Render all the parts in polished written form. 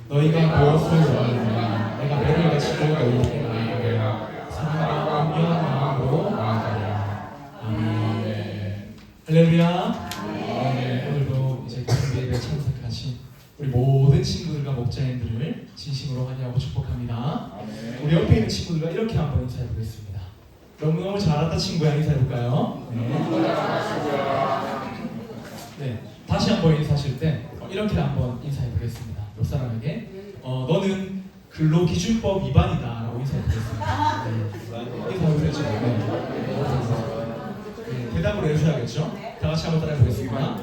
너희가 무엇을 원하느냐 내가 매를 가지고 너희에게 말하노라. 사랑과 온유한 마음으로 나아가라. 아멘. 할렐루야. 오늘도 이제 가정 예배에 참석하신 우리 모든 친구들과 목자님들을 진심으로 환영하고 축복합니다. 우리 옆에 있는 친구들과 이렇게 한번 인사해 보겠습니다. 너무너무 잘 알았다 친구야. 인사해 볼까요? 네. 다시 한번 인사하실 때 이렇게 한번 인사해 보겠습니다. 옆 사람에게 너는 근로기준법 위반이다 라고 인사해 보겠습니다. 네. 인사해 보겠죠? 네. 대답을 해주셔야겠죠? 다 같이 한번 따라해 보겠습니다.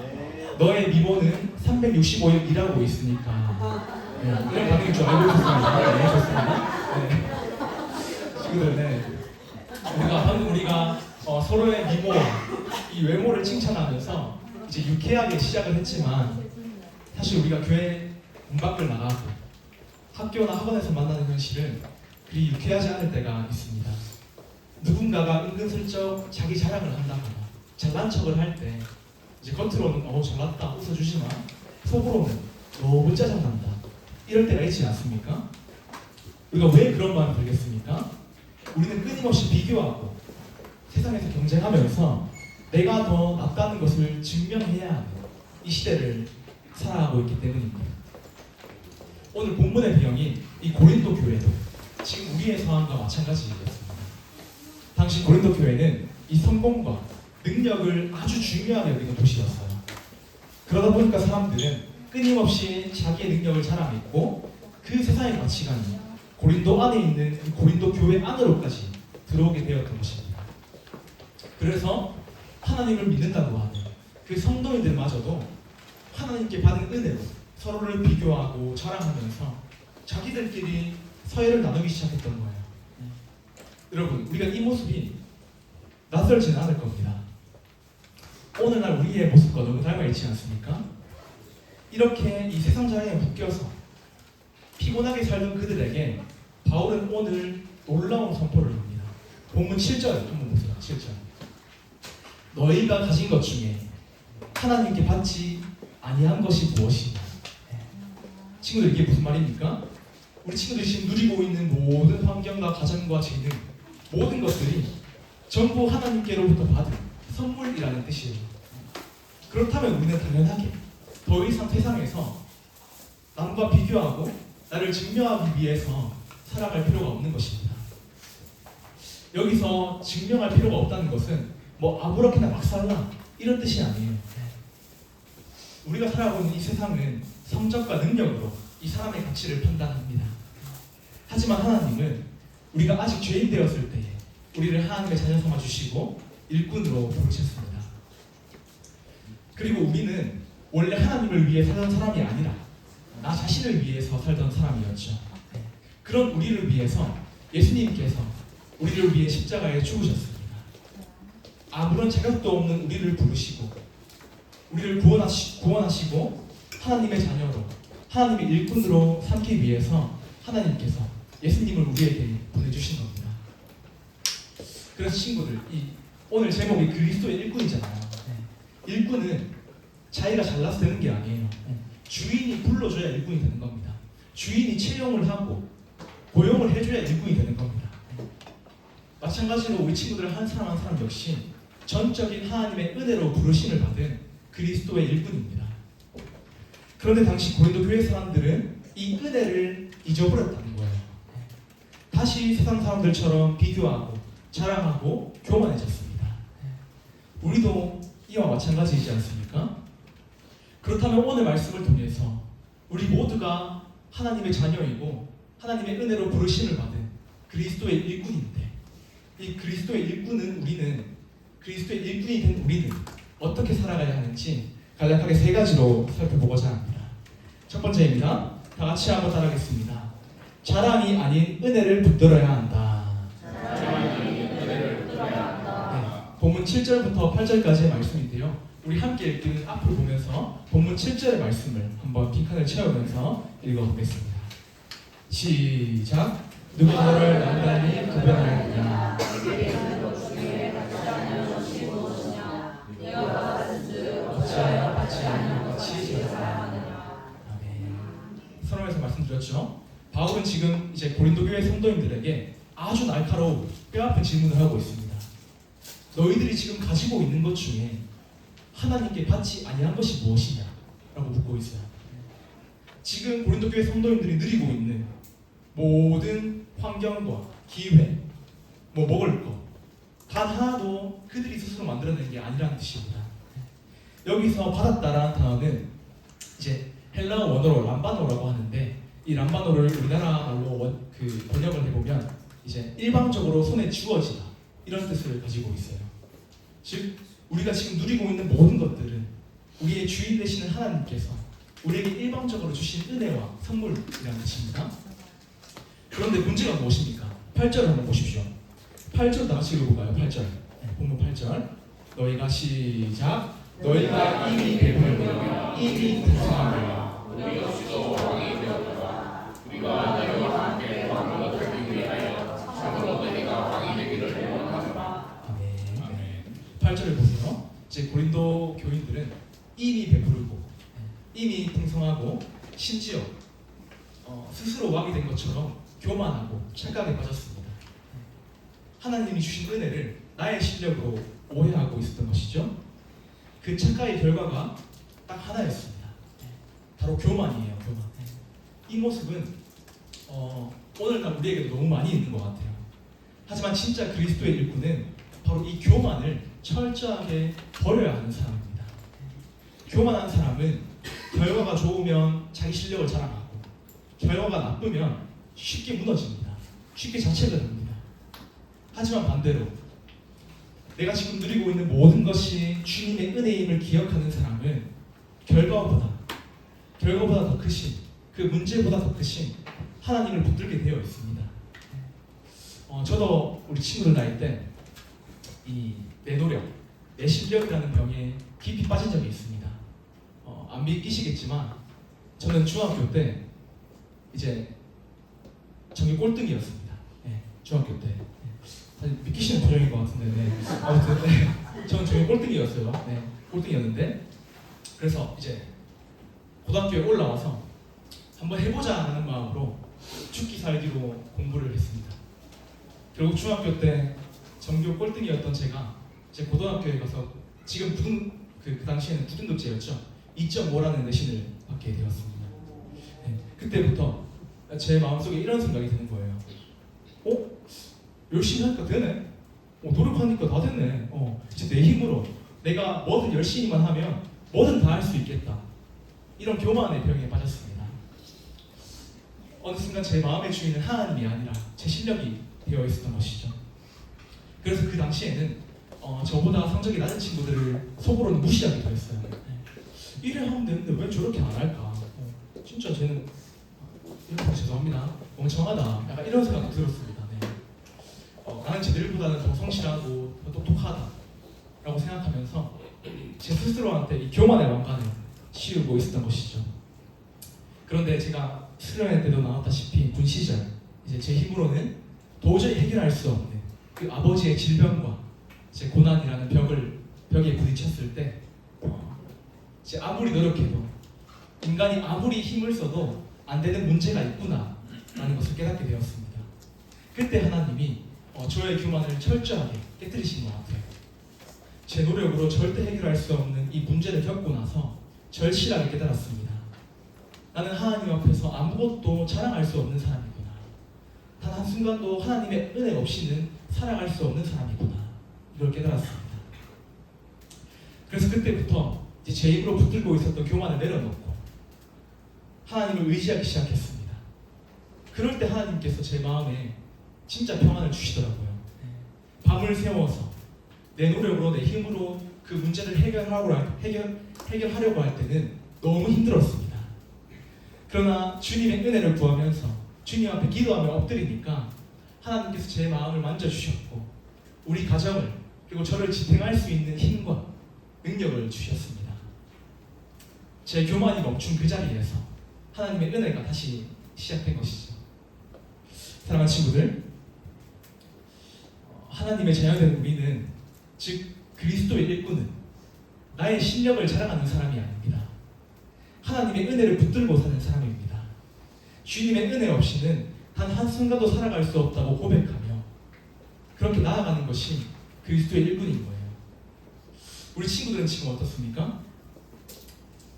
너의 미모는 365일 일하고 있으니까. 네. 이런 반응일 줄 알고 있었습니다. 네, 좋습니다. 네. 친구들, 네. 방금 우리가 서로의 미모, 이 외모를 칭찬하면서 이제 유쾌하게 시작을 했지만 사실 우리가 교회 문 밖을 나가고 학교나 학원에서 만나는 현실은 그리 유쾌하지 않을 때가 있습니다. 누군가가 은근슬쩍 자기 자랑을 한다거나 잘난 척을 할 때 이제 겉으로는 잘났다 웃어주지만 속으로는 너무 짜증난다 이럴 때가 있지 않습니까? 우리가 왜 그런 마음이 들겠습니까? 우리는 끊임없이 비교하고 세상에서 경쟁하면서 내가 더 낫다는 것을 증명해야 하는 이 시대를 살아가고 있기 때문입니다. 오늘 본문의 배경인 이 고린도 교회도 지금 우리의 상황과 마찬가지였습니다. 당시 고린도 교회는 이 성공과 능력을 아주 중요하게 여기는 도시였어요. 그러다 보니까 사람들은 끊임없이 자기의 능력을 자랑했고 그 세상의 가치관이 고린도 안에 있는 이 고린도 교회 안으로까지 들어오게 되었던 것입니다. 그래서 하나님을 믿는다고 하는 그 성도인들마저도 하나님께 받은 은혜로 서로를 비교하고 자랑하면서 자기들끼리 서열을 나누기 시작했던 거예요. 여러분, 우리가 이 모습이 낯설지는 않을 겁니다. 오늘날 우리의 모습과 너무 닮아 있지 않습니까? 이렇게 이 세상 자랑에 묶여서 피곤하게 살던 그들에게 바울은 오늘 놀라운 선포를 합니다. 본문 7절 한번 보세요. 7절. 너희가 가진 것 중에 하나님께 받지 아니한 것이 무엇이냐. 친구들, 이게 무슨 말입니까? 우리 친구들이 지금 누리고 있는 모든 환경과 가정과 재능, 모든 것들이 전부 하나님께로부터 받은 선물이라는 뜻이에요. 그렇다면 우리는 당연하게 더 이상 세상에서 남과 비교하고 나를 증명하기 위해서 살아갈 필요가 없는 것입니다. 여기서 증명할 필요가 없다는 것은 아무렇게나 막 살라 이런 뜻이 아니에요. 우리가 살아가고 있는 이 세상은 성적과 능력으로 이 사람의 가치를 판단합니다. 하지만 하나님은 우리가 아직 죄인 되었을 때에 우리를 하나님의 자녀 삼아 주시고 일꾼으로 부르셨습니다. 그리고 우리는 원래 하나님을 위해 살던 사람이 아니라 나 자신을 위해서 살던 사람이었죠. 그런 우리를 위해서 예수님께서 우리를 위해 십자가에 죽으셨습니다. 아무런 자격도 없는 우리를 부르시고 우리를 구원하시고 하나님의 자녀로 하나님의 일꾼으로 삼기 위해서 하나님께서 예수님을 우리에게 보내주신 겁니다. 그래서 친구들, 오늘 제목이 그리스도의 일꾼이잖아요. 일꾼은 자기가 잘나서 되는 게 아니에요. 주인이 불러줘야 일꾼이 되는 겁니다. 주인이 채용을 하고 고용을 해줘야 일꾼이 되는 겁니다. 마찬가지로 우리 친구들 한 사람 한 사람 역시 전적인 하나님의 은혜로 부르심을 받은 그리스도의 일꾼입니다. 그런데 당시 고린도 교회 사람들은 이 은혜를 잊어버렸다는 거예요. 다시 세상 사람들처럼 비교하고 자랑하고 교만해졌습니다. 우리도 이와 마찬가지이지 않습니까? 그렇다면 오늘 말씀을 통해서 우리 모두가 하나님의 자녀이고 하나님의 은혜로 부르심을 받은 그리스도의 일꾼인데 이 그리스도의 일꾼은 그리스도의 일꾼이 된 우리는 어떻게 살아가야 하는지 간략하게 세 가지로 살펴보고자 합니다. 첫 번째입니다. 다 같이 한번 따라하겠습니다. 자랑이 아닌 은혜를 붙들어야 한다. 네, 본문 7절부터 8절까지의 말씀인데요. 우리 함께 읽기는 앞을 보면서 본문 7절의 말씀을 한번 빈칸을 채우면서 읽어보겠습니다. 시작. 누가 너를 나란히 구별하느냐. 어찌하여 받지 아니한 것이 되었느냐. 아멘. 서론에서 말씀드렸죠. 바울은 지금 이제 고린도 교회 성도인들에게 아주 날카로운 뼈아픈 질문을 하고 있습니다. 너희들이 지금 가지고 있는 것 중에 하나님께 받지 아니한 것이 무엇이냐? 라고 묻고 있어요. 지금 고린도 교회 성도인들이 누리고 있는 모든 환경과 기회, 뭐 먹을 것, 단 하나도 그들이 스스로 만들어낸 게 아니라는 뜻입니다. 여기서 받았다라는 단어는 이제 헬라어 원어로 람바노라고 하는데, 이 람바노를 우리나라 말로 번역을 해보면 이제 일방적으로 손에 쥐어지다 이런 뜻을 가지고 있어요. 즉 우리가 지금 누리고 있는 모든 것들은 우리의 주인 되시는 하나님께서 우리에게 일방적으로 주신 은혜와 선물이라는 뜻입니다. 그런데 문제가 무엇입니까? 8절 한번 보십시오. 8절 다 같이 읽어볼까요? 8절. 본문 8절. 너희가 시작. 너희가 이미 베풀며 이미 풍성하며 우리가 수도 왕이 되었다. 우리가 너희와 함께 왕으로 되기 위하여 참으로 너희가 왕이 되기를 원하노라. 아멘. 8절을 보세요. 이제 고린도 교인들은 이미 베푸르고 이미 풍성하고 심지어 스스로 왕이 된 것처럼 교만하고 착각에 빠졌습니다. 하나님이 주신 은혜를 나의 실력으로 오해하고 있었던 것이죠. 그 착각의 결과가 딱 하나였습니다. 바로 교만이에요. 교만. 이 모습은 오늘날 우리에게도 너무 많이 있는 것 같아요. 하지만 진짜 그리스도의 일꾼은 바로 이 교만을 철저하게 버려야 하는 사람입니다. 교만한 사람은 결과가 좋으면 자기 실력을 자랑하고 결과가 나쁘면 쉽게 무너집니다. 쉽게 자책을 합니다. 하지만 반대로 내가 지금 누리고 있는 모든 것이 주님의 은혜임을 기억하는 사람은 결과보다 더 크신, 그 문제보다 더 크신 하나님을 붙들게 되어 있습니다. 저도 우리 친구들 나이 때 내 노력, 내 실력이라는 병에 깊이 빠진 적이 있습니다. 안 믿기시겠지만 저는 중학교 때 이제 전교 꼴등이었습니다. 네, 중학교 때. 사실 믿기시는 표정인 것 같은데, 네. 아무튼 네, 저는 전교 꼴등이었어요. 네, 꼴등이었는데 그래서 이제 고등학교에 올라와서 한번 해보자 하는 마음으로 죽기 살기로 공부를 했습니다. 결국 중학교 때 전교 꼴등이었던 제가 제 고등학교에 가서 지금 그 당시에는 부등급제였죠. 2.5라는 내신을 받게 되었습니다. 네, 그때부터 제 마음속에 이런 생각이 드는 거예요. 열심히 하니까 되네. 노력하니까 다 됐네. 이제 내 힘으로 내가 뭐든 열심히만 하면 뭐든 다 할 수 있겠다. 이런 교만의 병에 빠졌습니다. 어느 순간 제 마음의 주인은 하나님이 아니라 제 실력이 되어 있었던 것이죠. 그래서 그 당시에는 저보다 성적이 낮은 친구들을 속으로는 무시하기도 했어요. 이래 하면 되는데 왜 저렇게 안 할까? 진짜 쟤는 이렇게 죄송합니다. 멍청하다. 약간 이런 생각도 들었습니다. 네. 나는 쟤들보다는 더 성실하고 더 똑똑하다라고 생각하면서 제 스스로한테 이 교만의 왕관을 씌우고 있었던 것이죠. 그런데 제가 수련회 때도 나왔다시피 군 시절 이제 제 힘으로는 도저히 해결할 수 없는 그 아버지의 질병과 제 고난이라는 벽에 부딪혔을 때 이제 아무리 노력해도 인간이 아무리 힘을 써도 안 되는 문제가 있구나 라는 것을 깨닫게 되었습니다. 그때 하나님이 저의 교만을 철저하게 깨뜨리신 것 같아요. 제 노력으로 절대 해결할 수 없는 이 문제를 겪고 나서 절실하게 깨달았습니다. 나는 하나님 앞에서 아무것도 자랑할 수 없는 사람이구나. 단 한순간도 하나님의 은혜 없이는 살아갈 수 없는 사람이구나. 이걸 깨달았습니다. 그래서 그때부터 이제 제 입으로 붙들고 있었던 교만을 내려놓고 하나님을 의지하기 시작했습니다. 그럴 때 하나님께서 제 마음에 진짜 평안을 주시더라고요. 밤을 새워서 내 노력으로 내 힘으로 그 문제를 해결하려고 할 때는 너무 힘들었습니다. 그러나 주님의 은혜를 구하면서 주님 앞에 기도하며 엎드리니까 하나님께서 제 마음을 만져주셨고 우리 가정을 그리고 저를 지탱할 수 있는 힘과 능력을 주셨습니다. 제 교만이 멈춘 그 자리에서 하나님의 은혜가 다시 시작된 것이죠. 사랑하는 친구들, 하나님의 자녀된 우리는 즉 그리스도의 일꾼은 나의 실력을 자랑하는 사람이 아닙니다. 하나님의 은혜를 붙들고 사는 사람입니다. 주님의 은혜 없이는 단 한순간도 살아갈 수 없다고 고백하며 그렇게 나아가는 것이 그리스도의 일꾼인 거예요. 우리 친구들은 지금 어떻습니까?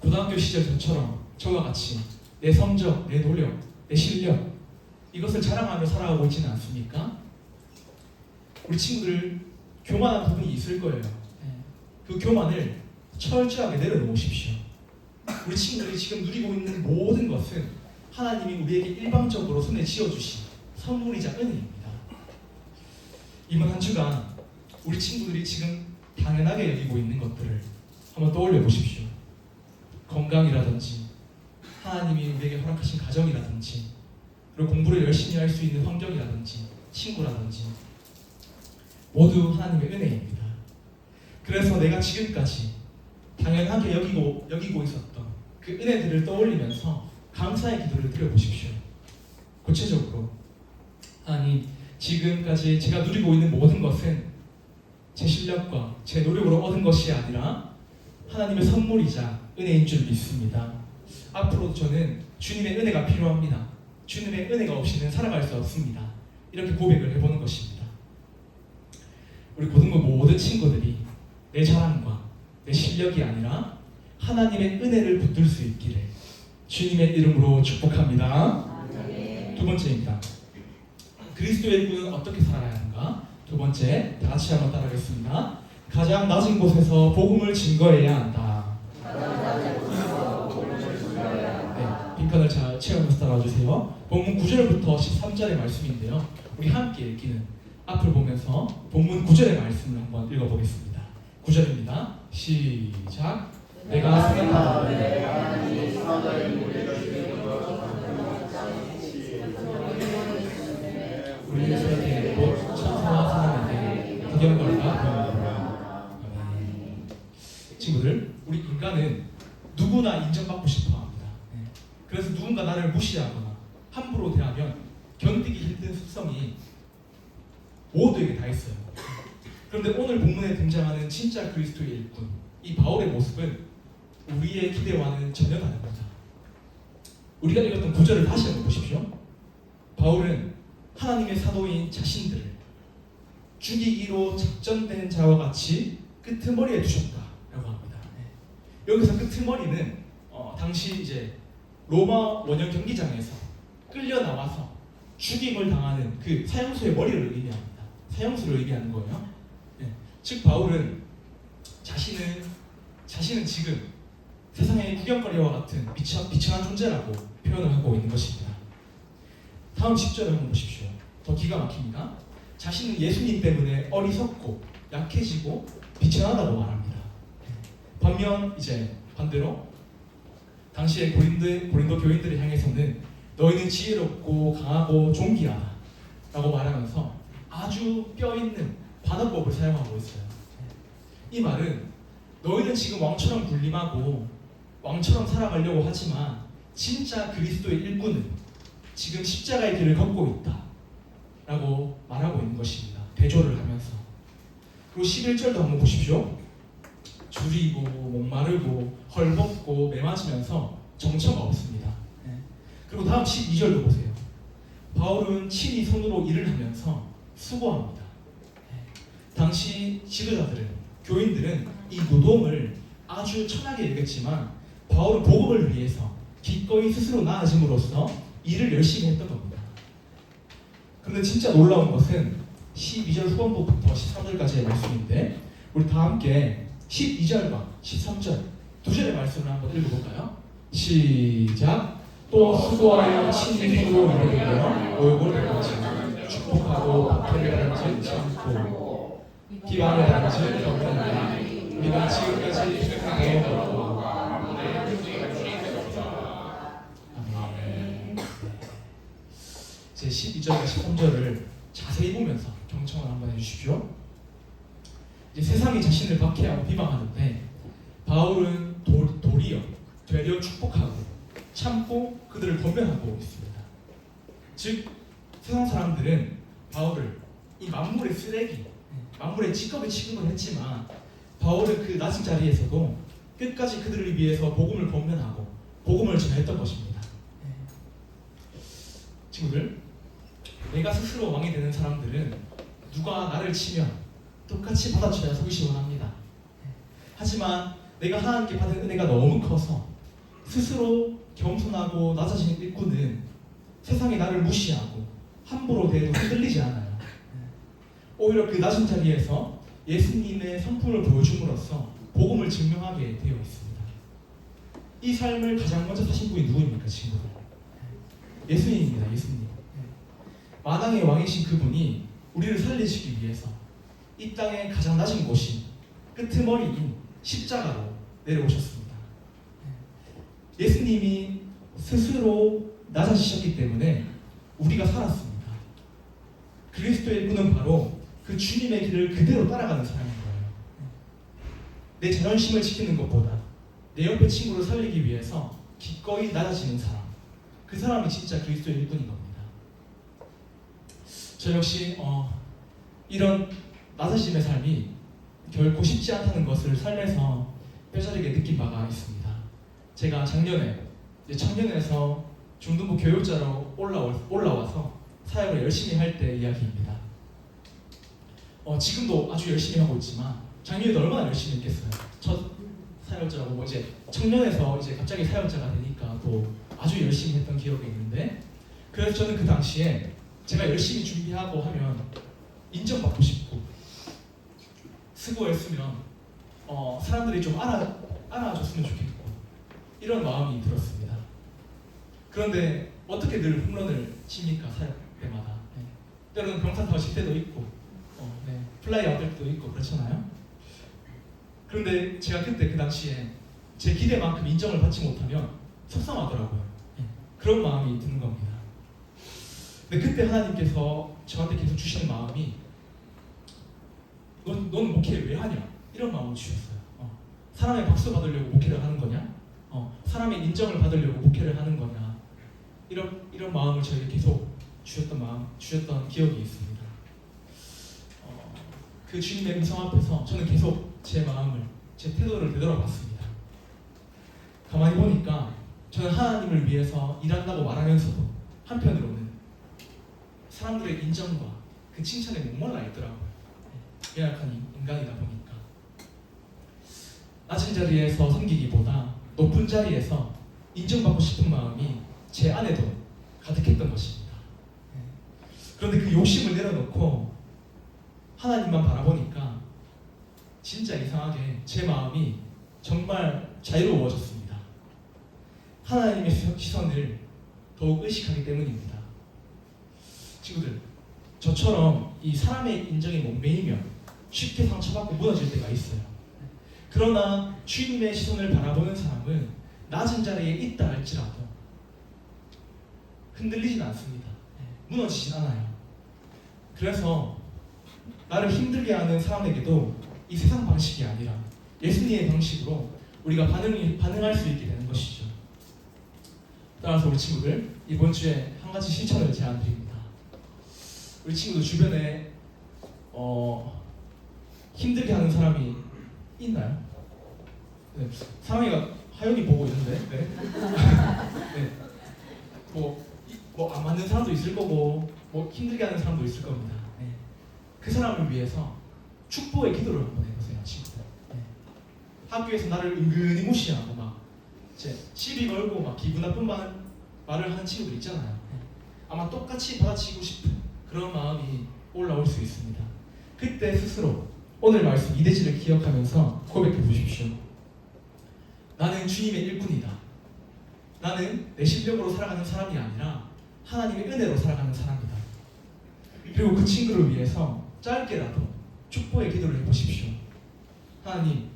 고등학교 시절 저처럼 저와 같이 내 성적, 내 노력, 내 실력 이것을 자랑하며 살아가고 있지는 않습니까? 우리 친구들 교만한 부분이 있을 거예요. 그 교만을 철저하게 내려놓으십시오. 우리 친구들이 지금 누리고 있는 모든 것은 하나님이 우리에게 일방적으로 손에 쥐어주신 선물이자 은혜입니다. 이번 한 주간 우리 친구들이 지금 당연하게 여기고 있는 것들을 한번 떠올려 보십시오. 건강이라든지 하나님이 우리에게 허락하신 가정이라든지 그리고 공부를 열심히 할 수 있는 환경이라든지 친구라든지 모두 하나님의 은혜입니다. 그래서 내가 지금까지 당연하게 여기고 있었던 그 은혜들을 떠올리면서 감사의 기도를 드려보십시오. 구체적으로 하나님, 지금까지 제가 누리고 있는 모든 것은 제 실력과 제 노력으로 얻은 것이 아니라 하나님의 선물이자 은혜인 줄 믿습니다. 앞으로도 저는 주님의 은혜가 필요합니다. 주님의 은혜가 없이는 살아갈 수 없습니다. 이렇게 고백을 해보는 것입니다. 우리 고등부 모든 친구들이 내 자랑과 내 실력이 아니라 하나님의 은혜를 붙들 수 있기를 주님의 이름으로 축복합니다. 두 번째입니다. 그리스도의 일꾼은 어떻게 살아야 하는가? 두 번째, 다 같이 한번 따라하겠습니다. 가장 낮은 곳에서 복음을 증거해야 한다. 네, 빈칸을 잘 채우면서 따라와주세요. 본문 9절부터 13절의 말씀인데요. 우리 함께 읽기는 앞을 보면서 본문 9절의 말씀을 한번 읽어보겠습니다. 9절입니다. 시작. 내가 생각하는 우리 세계 곧 천사와 사람에게 구경거리가 되었노라. 친구들, 우리 인간은 누구나 인정받고 싶어합니다. 그래서 누군가 나를 무시하거나 함부로 대하면 견디기 힘든 습성이 모두에게 다 있어요. 그런데 오늘 본문에 등장하는 진짜 그리스도의 일꾼, 이 바울의 모습은 우리의 기대와는 전혀 다릅니다. 우리가 읽었던 구절을 다시 한번 보십시오. 바울은 하나님의 사도인 자신들을 죽이기로 작전된 자와 같이 끄트머리에 두셨다라고 합니다. 여기서 끄트머리는 당시 이제 로마 원형 경기장에서 끌려 나와서 죽임을 당하는 그 사형수의 머리를 의미합니다. 사형수를 의미하는 거예요. 즉 바울은 자신은 지금 세상의 구경거리와 같은 비천한 존재라고 표현을 하고 있는 것입니다. 다음 10절을 한번 보십시오. 더 기가 막힙니다. 자신은 예수님 때문에 어리석고 약해지고 비천하다고 말합니다. 반면 이제 반대로 당시의 고린도 교인들을 향해서는 너희는 지혜롭고 강하고 존귀하다 라고 말하면서 아주 뼈있는 반어법을 사용하고 있어요. 이 말은 너희는 지금 왕처럼 군림하고 왕처럼 살아가려고 하지만 진짜 그리스도의 일꾼은 지금 십자가의 길을 걷고 있다 라고 말하고 있는 것입니다. 대조를 하면서. 그리고 11절도 한번 보십시오. 줄이고 목마르고 헐벗고 매맞으면서 정처가 없습니다. 그리고 다음 12절도 보세요. 바울은 친히 손으로 일을 하면서 수고합니다. 당시 지도자들은, 교인들은 이 노동을 아주 천하게 여겼지만 바울은 복음을 위해서 기꺼이 스스로 나아짐으로써 일을 열심히 했던 겁니다. 그런데 진짜 놀라운 것은 12절 후반부부터 13절까지의 말씀인데 우리 다 함께 12절과 13절 두 절의 말씀을 한번 읽어볼까요? 시작. 또 수고하여 친히 손으로 일을 하며 얼굴을 닦지 축복하고 박해를 받지 참고 기반을 받지 경건하니 우리가 지금까지 세상에 얻고 제 12절과 13절을 자세히 보면서 경청을 한번 해주십시오. 이제 세상이 자신을 박해하고 비방하는데 바울은 도리어 되려 축복하고 참고 그들을 권면하고 있습니다. 즉 세상 사람들은 바울을 이 만물의 쓰레기, 만물의 찌꺼기 취급을 했지만 바울은 그 낮은 자리에서도 끝까지 그들을 위해서 복음을 권면하고 복음을 전했던 것입니다. 친구들, 내가 스스로 왕이 되는 사람들은 누가 나를 치면 똑같이 받아쳐야 속이 원합니다. 하지만 내가 하나님께 받은 은혜가 너무 커서 스스로 겸손하고 낮아진 일꾼은 세상이 나를 무시하고 함부로 대해도 흔들리지 않아요. 오히려 그 낮은 자리에서 예수님의 성품을 보여줌으로써 복음을 증명하게 되어 있습니다. 이 삶을 가장 먼저 사신 분이 누구입니까, 친구들? 예수님입니다. 예수님. 만왕의 왕이신 그분이 우리를 살리시기 위해서 이 땅의 가장 낮은 곳인 끄트머리인 십자가로 내려오셨습니다. 예수님이 스스로 낮아지셨기 때문에 우리가 살았습니다. 그리스도의 분은 바로 그 주님의 길을 그대로 따라가는 사람인 거예요. 내 자존심을 지키는 것보다 내 옆에 친구를 살리기 위해서 기꺼이 낮아지는 사람, 그 사람이 진짜 그리스도의 일꾼인 겁니다. 저 역시 이런 낮아짐의 삶이 결코 쉽지 않다는 것을 삶에서 뼈저리게 느낀 바가 있습니다. 제가 작년에 청년에서 중등부 교육자로 올라와서 사역을 열심히 할 때 이야기입니다. 지금도 아주 열심히 하고 있지만 작년에도 얼마나 열심히 했겠어요. 첫 사역자라고 이제 청년에서 이제 갑자기 사역자가 되니까 또 아주 열심히 했던 기억이 있는데, 그래서 저는 그 당시에 제가 열심히 준비하고 하면 인정받고 싶고 수고했으면 사람들이 좀 알아줬으면 좋겠고 이런 마음이 들었습니다. 그런데 어떻게 늘 홈런을 칩니까, 사역 때마다. 때로는 병사 타고 칠 때도 있고 플라이 아웃 될 때도 있고 그렇잖아요. 그런데 제가 그때 그 당시에 제 기대만큼 인정을 받지 못하면 속상하더라고요. 그런 마음이 드는 겁니다. 근데 그때 하나님께서 저한테 계속 주시는 마음이 넌 목회를 왜 하냐? 이런 마음을 주셨어요. 사람의 박수 받으려고 목회를 하는 거냐? 사람의 인정을 받으려고 목회를 하는 거냐? 이런 마음을 저에게 계속 주셨던 기억이 있습니다. 그 주님의 음성 앞에서 저는 계속 제 마음을, 제 태도를 되돌아봤습니다. 가만히 보니까 저는 하나님을 위해서 일한다고 말하면서도 한편으로는 사람들의 인정과 그 칭찬에 목말라 있더라고요. 연약한 인간이다 보니까 낮은 자리에서 섬기기보다 높은 자리에서 인정받고 싶은 마음이 제 안에도 가득했던 것입니다. 그런데 그 욕심을 내려놓고 하나님만 바라보니까 진짜 이상하게 제 마음이 정말 자유로워졌습니다. 하나님의 시선을 더욱 의식하기 때문입니다. 친구들, 저처럼 이 사람의 인정에 목매이면 쉽게 상처받고 무너질 때가 있어요. 그러나 주님의 시선을 바라보는 사람은 낮은 자리에 있다 할지라도 흔들리진 않습니다. 무너지진 않아요. 그래서 나를 힘들게 하는 사람에게도 이 세상 방식이 아니라 예수님의 방식으로 우리가 반응할 수 있게 되는 것이죠. 따라서 우리 친구들, 이번 주에 한 가지 실천을 제안드립니다. 우리 친구들 주변에 힘들게 하는 사람이 있나요? 네. 상황이가 하연이 보고 있는데, 네. 뭐 안 맞는 사람도 있을 거고, 뭐 힘들게 하는 사람도 있을 겁니다. 네. 그 사람을 위해서 축복의 기도를 한번 해보세요, 친구들. 네. 학교에서 나를 은근히 무시하고 막 시비 걸고 막 기분 나쁜 말을 하는 친구들 있잖아요. 네. 아마 똑같이 받아치고 싶은 그런 마음이 올라올 수 있습니다. 그때 스스로 오늘 말씀 이대지를 기억하면서 고백해 보십시오. 나는 주님의 일꾼이다. 나는 내 실력으로 살아가는 사람이 아니라 하나님의 은혜로 살아가는 사람이다. 그리고 그 친구를 위해서 짧게라도 축복의 기도를 해보십시오. 하나님,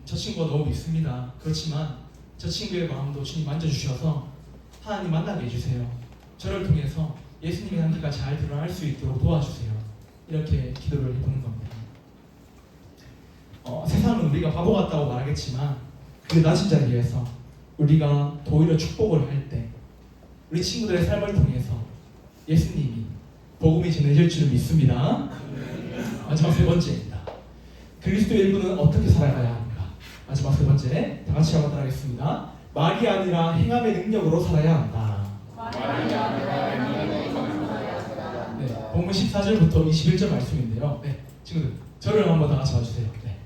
저 친구가 너무 믿습니다. 그렇지만 저 친구의 마음도 주님 만져주셔서 하나님 만나게 해주세요. 저를 통해서 예수님의 향기가 잘 드러날 수 있도록 도와주세요. 이렇게 기도를 해보는 겁니다. 세상은 우리가 바보 같다고 말하겠지만 그 낮은 자리에서 우리가 도리어 축복을 할 때 우리 친구들의 삶을 통해서 예수님이 복음이 전해질 줄 믿습니다. 마지막 세 번째입니다. 그리스도의 일꾼은 어떻게 살아가야 합니까? 마지막 세 번째, 다 같이 한번 따라하겠습니다. 말이 아니라 행함의 능력으로 살아야 한다. 말이 아니라 14절부터 21절 말씀인데요. 네, 친구들 저를 한번 다 같이 봐주세요. 네,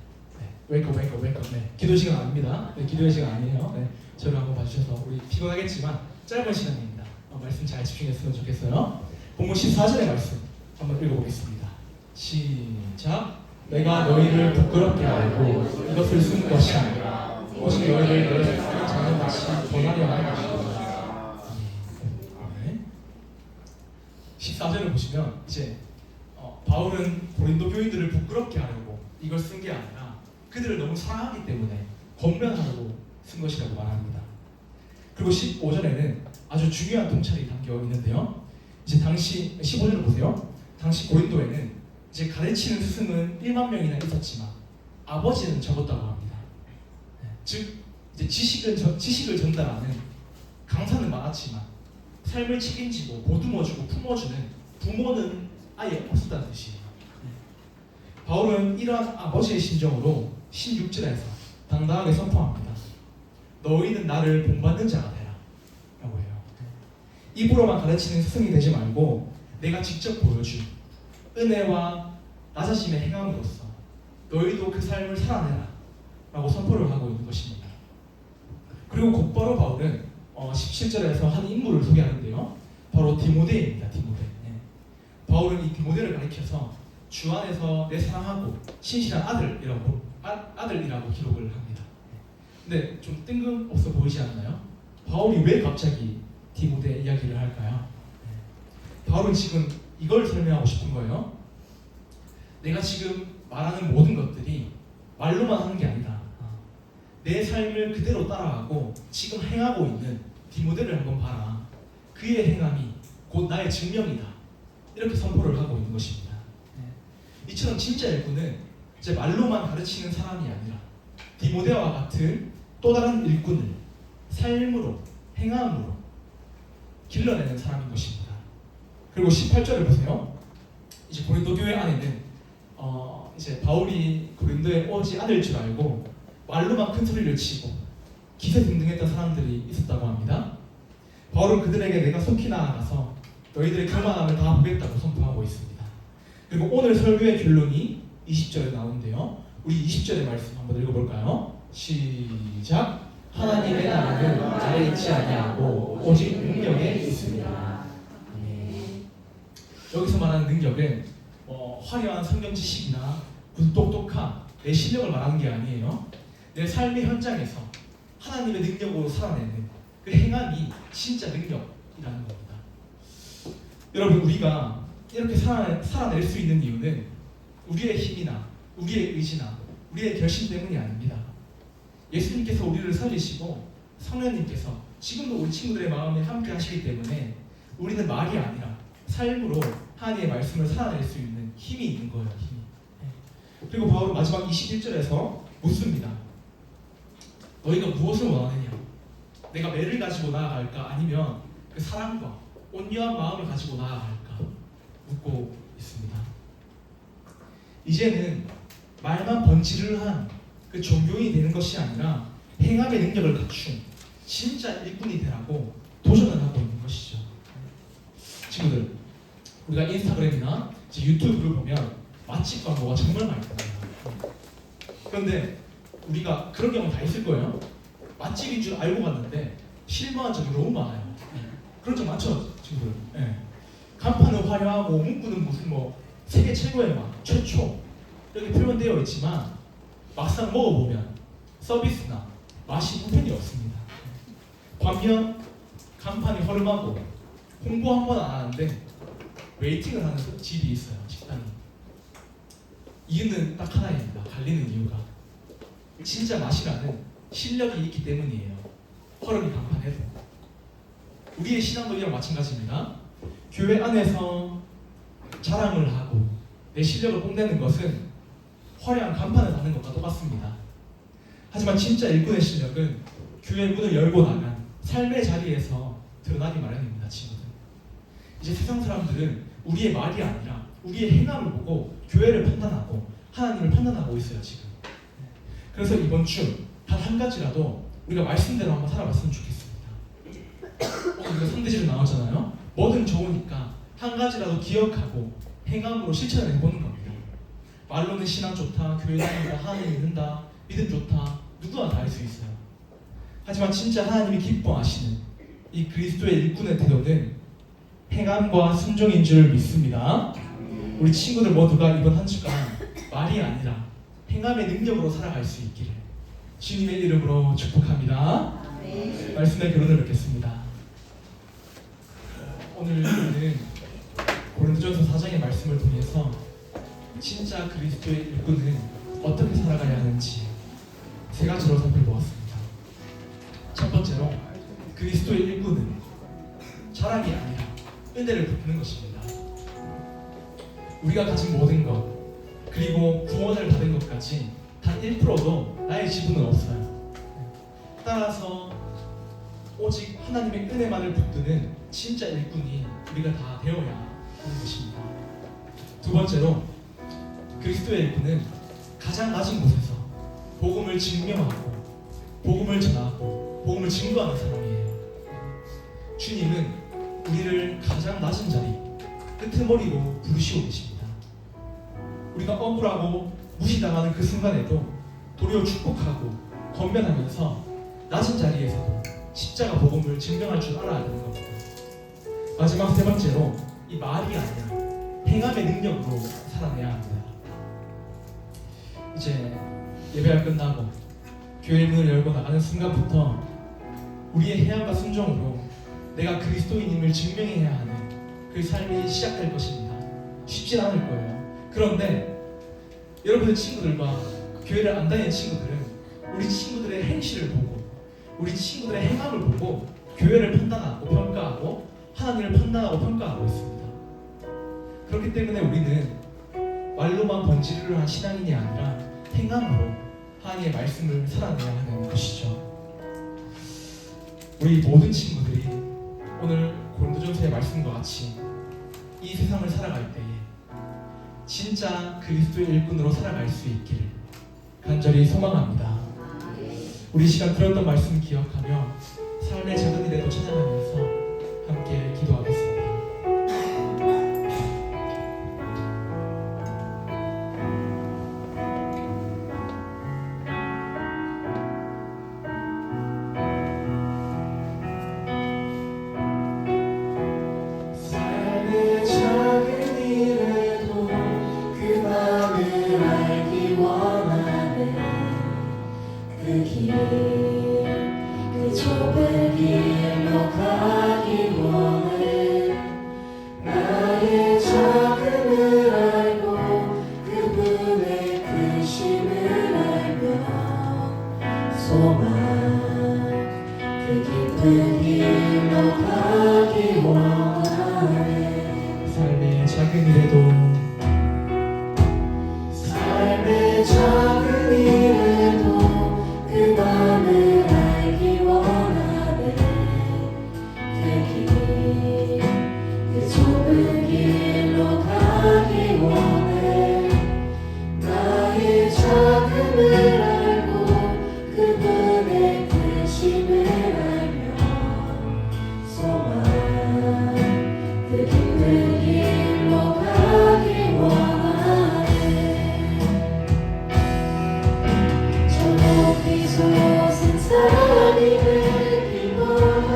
웨이크업. 네, 기도 시간 아닙니다. 네, 기도의 시간 아니에요. 네, 저를 한번 봐주셔서 우리 피곤하겠지만 짧은 시간입니다. 말씀 잘 집중했으면 좋겠어요. 본문 14절의 말씀 한번 읽어보겠습니다. 시작. 내가 너희를 부끄럽게 알고 이것을 쓴 것이 아니라 오직 너희를 내 자는 다시 전하려 하는 것이다. 14절을 보시면 이제 바울은 고린도 교인들을 부끄럽게 하려고 이걸 쓴 게 아니라 그들을 너무 사랑하기 때문에 권면하려고 쓴 것이라고 말합니다. 그리고 15절에는 아주 중요한 통찰이 담겨 있는데요. 이제 당시 15절을 보세요. 당시 고린도에는 이제 가르치는 스승은 1만 명이나 있었지만 아버지는 적었다고 합니다. 즉 이제 지식을 전달하는 강사는 많았지만 삶을 책임지고 보듬어주고 품어주는 부모는 아예 없었다는 뜻이에요. 바울은 이러한 아버지의 심정으로 16절에서 당당하게 선포합니다. 너희는 나를 본받는 자가 되라 라고 해요. 입으로만 가르치는 스승이 되지 말고 내가 직접 보여준 은혜와 낮아짐의 행함으로써 너희도 그 삶을 살아내라 라고 선포를 하고 있는 것입니다. 그리고 곧바로 바울은 17절에서 한 인물을 소개하는데요. 바로 디모데입니다. 디모데. 바울은 이 디모데를 가리켜서 주 안에서 내 사랑하고 신실한 아들이라고 기록을 합니다. 근데 좀 뜬금없어 보이지 않나요? 바울이 왜 갑자기 디모데 이야기를 할까요? 바울은 지금 이걸 설명하고 싶은 거예요. 내가 지금 말하는 모든 것들이 말로만 하는 게 아니다. 내 삶을 그대로 따라가고 지금 행하고 있는 디모데를 한번 봐라. 그의 행함이 곧 나의 증명이다. 이렇게 선포를 하고 있는 것입니다. 이처럼 진짜 일꾼은 이제 말로만 가르치는 사람이 아니라 디모데와 같은 또 다른 일꾼을 삶으로, 행함으로 길러내는 사람인 것입니다. 그리고 18절을 보세요. 이제 고린도 교회 안에는 이제 바울이 고린도에 오지 않을 줄 알고 말로만 큰 소리를 치고 기세등등했던 사람들이 있었다고 합니다. 바울은 그들에게 내가 속히 나아가서 너희들의 교만함을 다 보겠다고 선포하고 있습니다. 그리고 오늘 설교의 결론이 20절에 나오는데요. 우리 20절의 말씀 한번 읽어볼까요? 시작. 하나님의 나라는 아래 있지 아니하고 오직 능력에 있습니다. 여기서 말하는 능력은 화려한 성경 지식이나 무슨 똑똑한 내 실력을 말하는 게 아니에요. 내 삶의 현장에서 하나님의 능력으로 살아내는 그 행함이 진짜 능력이라는 겁니다. 여러분, 우리가 이렇게 살아낼 수 있는 이유는 우리의 힘이나 우리의 의지나 우리의 결심 때문이 아닙니다. 예수님께서 우리를 살리시고 성령님께서 지금도 우리 친구들의 마음에 함께 하시기 때문에 우리는 말이 아니라 삶으로 하나님의 말씀을 살아낼 수 있는 힘이 있는 거예요. 힘이. 그리고 바울은 마지막 21절에서 묻습니다. 너희가 무엇을 원하느냐? 내가 매를 가지고 나아갈까? 아니면 그 사랑과 온유한 마음을 가지고 나아갈까? 묻고 있습니다. 이제는 말만 번지르르한 그 종교인이 되는 것이 아니라 행함의 능력을 갖춘 진짜 일꾼이 되라고 도전을 하고 있는 것이죠. 친구들, 우리가 인스타그램이나 유튜브를 보면 맛집 광고가 정말 많이 나와요. 그런데 우리가 그런 경우 다 있을 거예요. 맛집인 줄 알고 갔는데 실망한 적이 너무 많아요. 그런 적 많죠, 친구들. 간판은 화려하고 문구는 무슨 세계 최고의 맛, 최초 이렇게 표현되어 있지만 막상 먹어보면 서비스나 맛이 후편이 없습니다. 반면 간판이 허름하고 홍보 한 번 안 하는데 웨이팅을 하는 집이 있어요. 식당이. 이유는 딱 하나입니다. 갈리는 이유가 진짜 맛이라는 실력이 있기 때문이에요. 허름이 간판해도. 우리의 신앙도 이랑 마찬가지입니다. 교회 안에서 자랑을 하고 내 실력을 뽐내는 것은 화려한 간판을 다는 것과 똑같습니다. 하지만 진짜 일꾼의 실력은 교회 문을 열고 나간 삶의 자리에서 드러나기 마련입니다. 친구들. 이제 세상 사람들은 우리의 말이 아니라 우리의 행함을 보고 교회를 판단하고 하나님을 판단하고 있어요. 지금. 그래서 이번 주 단 한 가지라도 우리가 말씀대로 한번 살아봤으면 좋겠습니다. 우리가 3대지를 나왔잖아요. 뭐든 좋으니까 한 가지라도 기억하고 행함으로 실천을 해보는 겁니다. 말로는 신앙 좋다, 교회 다닌다, 하나님 믿는다, 믿음 좋다, 누구나 다 할 수 있어요. 하지만 진짜 하나님이 기뻐하시는 이 그리스도의 일꾼의 태도는 행함과 순종인 줄 믿습니다. 우리 친구들 모두가 이번 한 주간 말이 아니라 행함의 능력으로 살아갈 수 있기를 주님의 이름으로 축복합니다. 말씀의 결론을 맺겠습니다. 오늘 우리는 고린도전서 4장의 말씀을 통해서 진짜 그리스도의 일꾼은 어떻게 살아가야 하는지 세 가지로 살펴보았습니다. 첫 번째로 그리스도의 일꾼은 자랑이 아니라 은혜를 베푸는 것입니다. 우리가 가진 모든 것 그리고 구원을 받은 것까지 단 1%도 나의 지분은 없어요. 따라서 오직 하나님의 은혜만을 붙드는 진짜 일꾼이 우리가 다 되어야 하는 것입니다. 두 번째로 그리스도의 일꾼은 가장 낮은 곳에서 복음을 증명하고 복음을 전하고 복음을 증거하는 사람이에요. 주님은 우리를 가장 낮은 자리 끄트머리로 부르시고 계십니다. 우리가 억울하고 무시당하는 그 순간에도 도리어 축복하고 건면하면서 낮은 자리에서도 십자가 복음을 증명할 줄 알아야 되는 겁니다. 마지막 세 번째로 이 말이 아니라 행함의 능력으로 살아내야 합니다. 이제 예배가 끝나고 교회 문을 열고 나가는 순간부터 우리의 행함과 순종으로 내가 그리스도인임을 증명해야 하는 그 삶이 시작될 것입니다. 쉽진 않을 거예요. 그런데 여러분의 친구들과 교회를 안 다니는 친구들은 우리 친구들의 행실을 보고 우리 친구들의 행함을 보고 교회를 판단하고 평가하고 하나님을 판단하고 평가하고 있습니다. 그렇기 때문에 우리는 말로만 번지르르 한 신앙인이 아니라 행함으로 하나님의 말씀을 살아내야 하는 것이죠. 우리 모든 친구들이 오늘 고린도전서의 말씀과 같이 이 세상을 살아갈 때에 진짜 그리스도의 일꾼으로 살아갈 수 있기를 간절히 소망합니다. 우리 시간 들었던 말씀 기억하며 삶의 작은 일에도 찬양하면서 함께 기도하겠습니다. 그 좁은 길로 가기 원해. 나의 작음을 알고 그분의 크심을 알며 소망 그 깊은 길로 가기 원하네. 삶의 작은 일에도 삶의 작은 일에도 그 맘을 알기 원하네. 그 좁은 길로 가기 원해. 나의 작음을 알고 그분의 크심을 알며 소망 그 깊은 길로 가기 원하네. 저 높이 솟은 산이 되기 원하.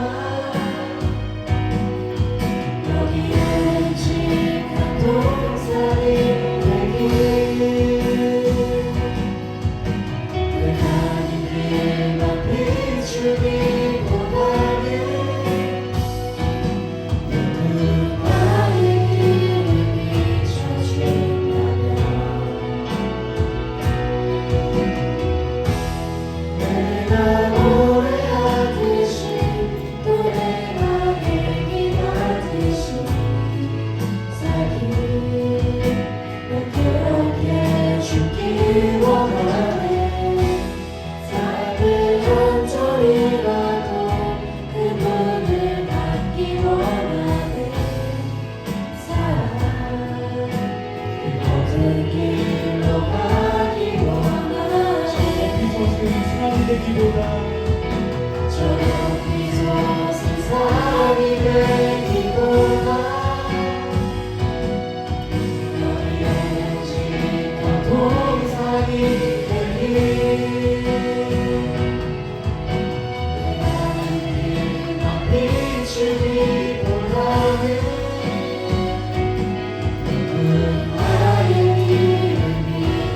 여기에 묵직한 동산이 되길. 늘 가는 길만 비추기 원하네. 누군가에게 기도하는 나의 길을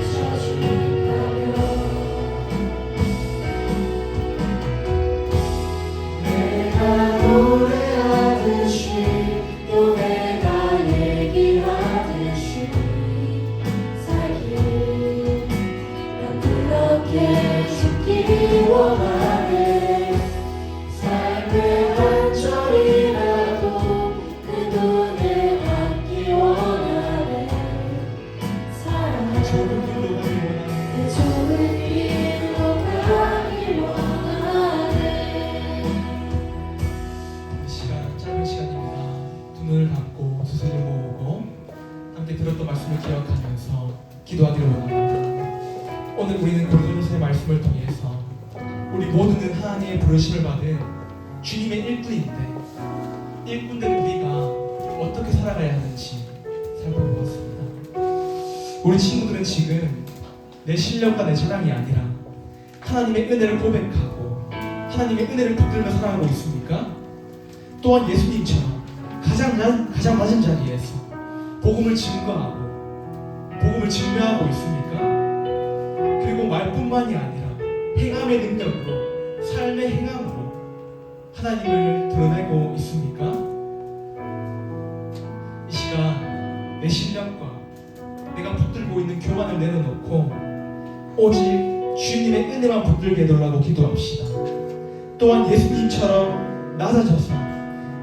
비춰준다며 내가 노래하듯이 또 내가 얘기하듯이 살길 난 그렇게 죽기 원하네 삶의 한 절이라도 그 눈에 담기 원하네 좋은 사랑하는 길로 가기 원하는 그 좋은 길로 가기 원하네 이 시간 짧은 시간입니다. 두 눈을 감고 두 손을 모으고 함께 들었던 말씀을 기억하면서 기도하기를 원합니다. 오늘 우리는 고린도전서의 말씀을 통해서 우리 모두는 하나님의 부르심을 받은 주님의 일꾼인데 일꾼된 우리가 어떻게 살아가야 하는지 살펴보았습니다. 우리 친구들은 지금 내 실력과 내 자랑이 아니라 하나님의 은혜를 고백하고 하나님의 은혜를 붙들며 살아가고 있습니까? 또한 예수님처럼 가장 낮은 자리에서 복음을 증거하고 복음을 증명하고 있습니까? 그리고 말뿐만이 아니라 행함의 능력으로 삶의 행함으로 하나님을 드러내고 있습니까? 이 시간 내 실력과 내가 붙들고 있는 교만을 내려놓고 오직 주님의 은혜만 붙들게 해달라고 기도합시다. 또한 예수님처럼 낮아져서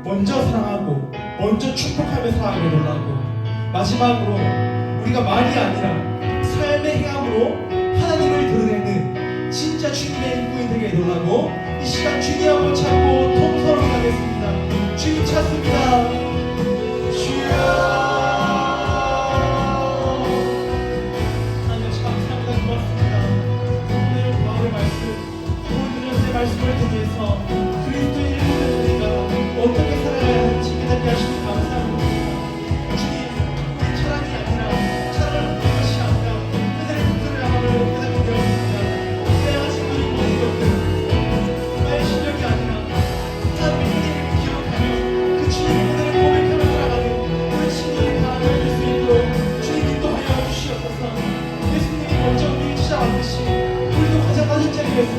먼저 사랑하고 먼저 축복하며 살아가게 해달라고 마지막으로 우리가 말이 아니라 삶의 행함으로 하나님을 드러내는 진짜 주님의 일꾼이 되게 해달라고 이 시간 주님 한번 찾고 통성을 하겠습니다. 주님 찾습니다. 주여 하나님 감사합니다. 고맙습니다. 오늘 마음의 말씀 오늘의 말씀을 통해서 그리스도의 일꾼의 우리가 어떻게 살아가야 하는지 깨닫게 하시니 감사합니다. 주님 우리 차량이 아니라 차량을 보는 것이 아니라 그들의 분들을 하나를 깨닫게 되었습니다. 내가 친구들이 모든 것들 나의 실력이 아니라 하나님의 은혜를 기억하며 그 주님의 은혜를 고백하며 살아가는 우리 친구들이 다 되어줄 수 있도록 주님 인도하여 주시옵소서. 예수님이 먼저 우리를 찾아왔듯이 우리도 가장 낮은 자리에서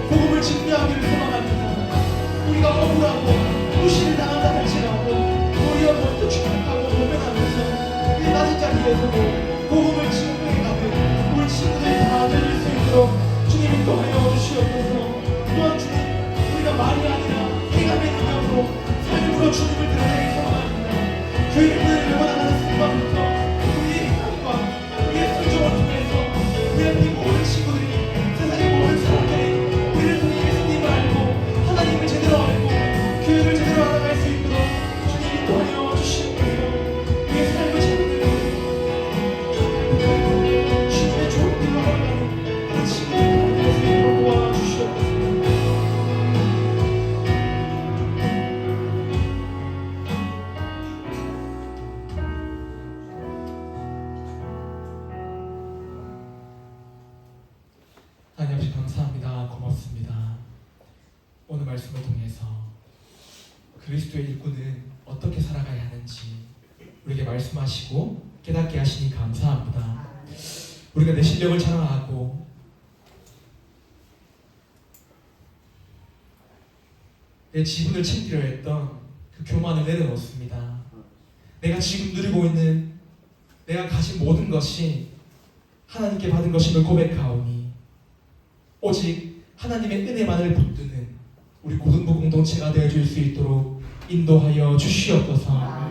복음을 증명하기를 소망합니다. 우리가 억울하고 무시를 당한다 할지라도 우리가 먼저 축복하고 고백하면서 이 낮은 자리에서도 복음을 증명해가는 우리 친구들이 다 되어줄 수 있도록 주님 인도하여 주시옵소서. 또한 주님 우리가 말이 아니라 행함의 능력으로 삶으로 주님을 드러내기 소망합니다. 교회의 문을 열어나가는 순간부터 우리의 행함과 우리의 순종을 통해서 우리 앞에 모든 친구들이 세상의 모든 사람들이 우리를 통해 예수님을 알고 하나님을 제대로 알고 교회를 제대로 알아갈 수 있도록 주님 인도하여 주시옵소서. 우리의 삶을 제대로 주님의 좋은 길로 걸어가는 우리 친구들이 될 수 있도록 도와주시옵소서. 하나님 아버지 감사합니다. 고맙습니다. 오늘 말씀을 통해서 그리스도의 일꾼은 어떻게 살아가야 하는지 우리에게 말씀하시고 깨닫게 하시니 감사합니다. 우리가 내 실력을 자랑하고 내 지분을 챙기려 했던 그 교만을 내려놓습니다. 내가 지금 누리고 있는 내가 가진 모든 것이 하나님께 받은 것임을 고백하오니 오직 하나님의 은혜만을 붙드는 우리 고등부 공동체가 되어줄 수 있도록 인도하여 주시옵소서.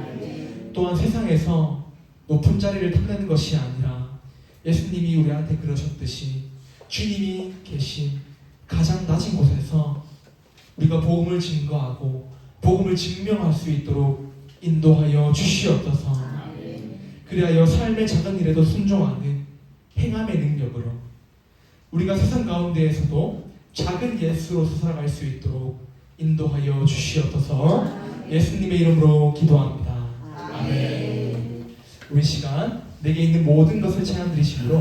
또한 세상에서 높은 자리를 탐내는 것이 아니라 예수님이 우리한테 그러셨듯이 주님이 계신 가장 낮은 곳에서 우리가 복음을 증거하고 복음을 증명할 수 있도록 인도하여 주시옵소서. 그리하여 삶의 작은 일에도 순종하는 행함의 능력으로 우리가 세상 가운데에서도 작은 예수로서 살아갈 수 있도록 인도하여 주시옵소서. 예수님의 이름으로 기도합니다. 아멘. 우리 시간 내게 있는 모든 것을 제한 드리심으로